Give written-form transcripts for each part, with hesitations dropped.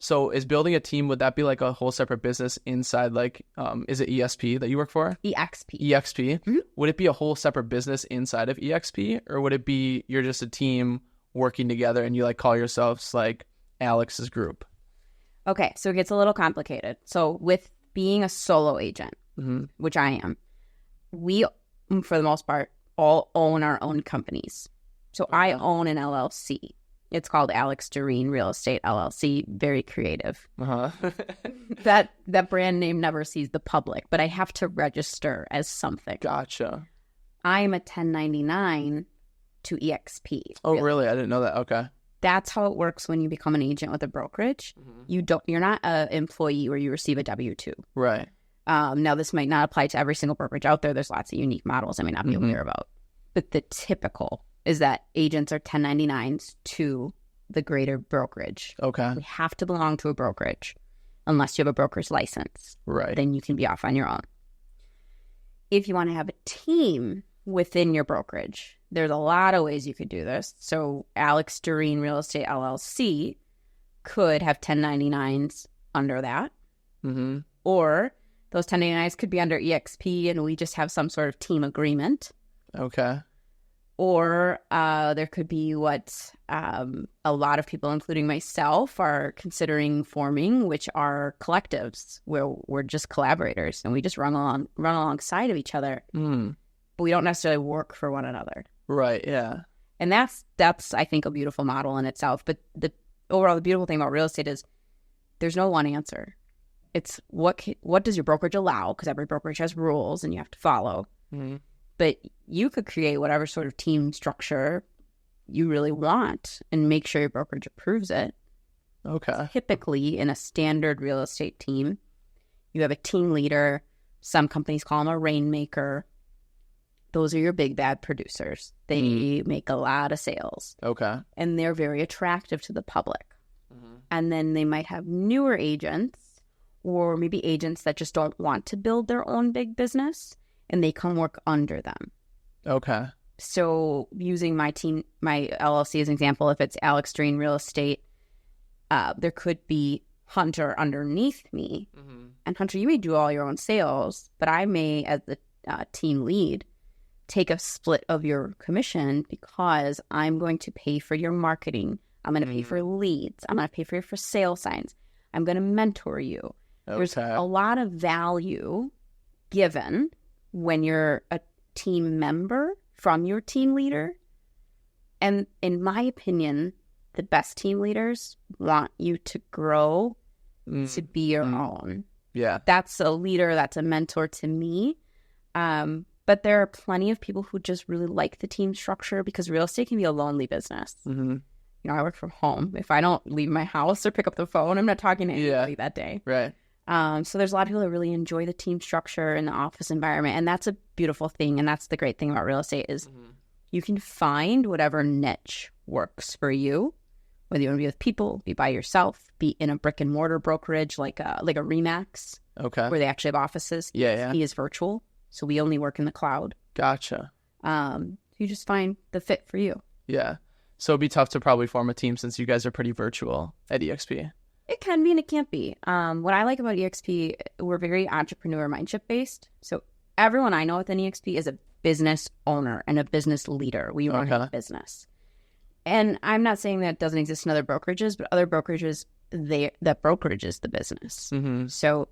So is building a team, would that be like a whole separate business inside, like, is it ESP that you work for? EXP. EXP. Mm-hmm. Would it be a whole separate business inside of EXP, or would it be you're just a team working together and you like call yourselves like Alex's group? Okay, so it gets a little complicated. So with being a solo agent, which I am, we, for the most part, all own our own companies. So I own an LLC. It's called Alex Derenne Real Estate LLC. Very creative. That brand name never sees the public, but I have to register as something. Gotcha. I'm a 1099 to EXP. Oh, really? I didn't know that. Okay. That's how it works when you become an agent with a brokerage. You're not an employee where you receive a W-2. Right. Now, this might not apply to every single brokerage out there. There's lots of unique models I may not be aware about. But the typical is that agents are 1099s to the greater brokerage. Okay. We have to belong to a brokerage unless you have a broker's license. Right. Then you can be off on your own. If you want to have a team within your brokerage, there's a lot of ways you could do this. So Alex Derenne Real Estate LLC could have 1099s under that. Or those 1099s could be under EXP and we just have some sort of team agreement. Okay. Or there could be what a lot of people, including myself, are considering forming, which are collectives where we're just collaborators and we just run alongside of each other. But we don't necessarily work for one another. Right. Yeah. And that's I think a beautiful model in itself. But the beautiful thing about real estate is there's no one answer. It's what does your brokerage allow? Because every brokerage has rules and you have to follow. But you could create whatever sort of team structure you really want and make sure your brokerage approves it. Okay. Typically, in a standard real estate team, you have a team leader. Some companies call them a rainmaker. Those are your big bad producers. They make a lot of sales. Okay. And they're very attractive to the public. And then they might have newer agents or maybe agents that just don't want to build their own big business. And they come work under them. Okay. So using my team, my LLC as an example, if it's Alex Derenne Real Estate, there could be Hunter underneath me. And Hunter, you may do all your own sales, but I may, as the team lead, take a split of your commission because I'm going to pay for your marketing. I'm going to pay for leads. I'm going to pay for your for sale signs. I'm going to mentor you. Okay. There's a lot of value given when you're a team member from your team leader. And in my opinion, the best team leaders want you to grow to be your own. Yeah. That's a leader, that's a mentor to me. But there are plenty of people who just really like the team structure because real estate can be a lonely business. You know, I work from home. If I don't leave my house or pick up the phone, I'm not talking to anybody that day. Right. So there's a lot of people that really enjoy the team structure and the office environment. And that's a beautiful thing. And that's the great thing about real estate is you can find whatever niche works for you, whether you want to be with people, be by yourself, be in a brick and mortar brokerage like a Remax, Okay. where they actually have offices. Yeah. He is virtual. So we only work in the cloud. Gotcha. You just find the fit for you. Yeah. So it'd be tough to probably form a team since you guys are pretty virtual at EXP. It can be and it can't be. What I like about EXP, we're very entrepreneur mindset based. So everyone I know within EXP is a business owner and a business leader. We run a business. And I'm not saying that doesn't exist in other brokerages, but other brokerages, that brokerage is the business. So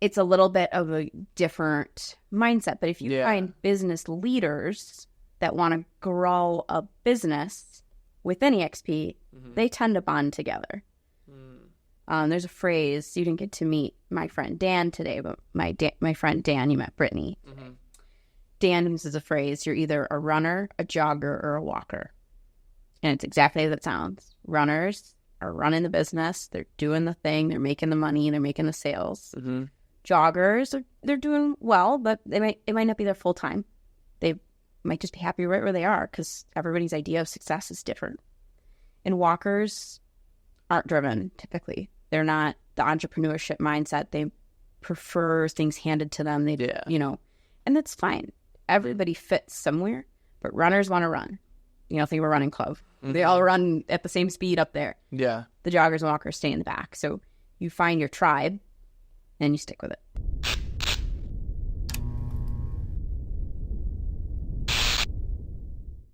it's a little bit of a different mindset. But if you find business leaders that want to grow a business within EXP, they tend to bond together. There's a phrase, you didn't get to meet my friend Dan today, but my friend Dan, you met Brittany. Dan uses a phrase, you're either a runner, a jogger, or a walker. And it's exactly as it sounds. Runners are running the business. They're doing the thing. They're making the money. They're making the sales. Joggers, they're doing well, but it might not be their full time. They might just be happy right where they are because everybody's idea of success is different. And walkers aren't driven typically. They're not the entrepreneurship mindset. They prefer things handed to them. And that's fine. Everybody fits somewhere, but runners want to run. Think of a running club. They all run at the same speed up there. Yeah. The The joggers and walkers stay in the back. So you find your tribe and you stick with it.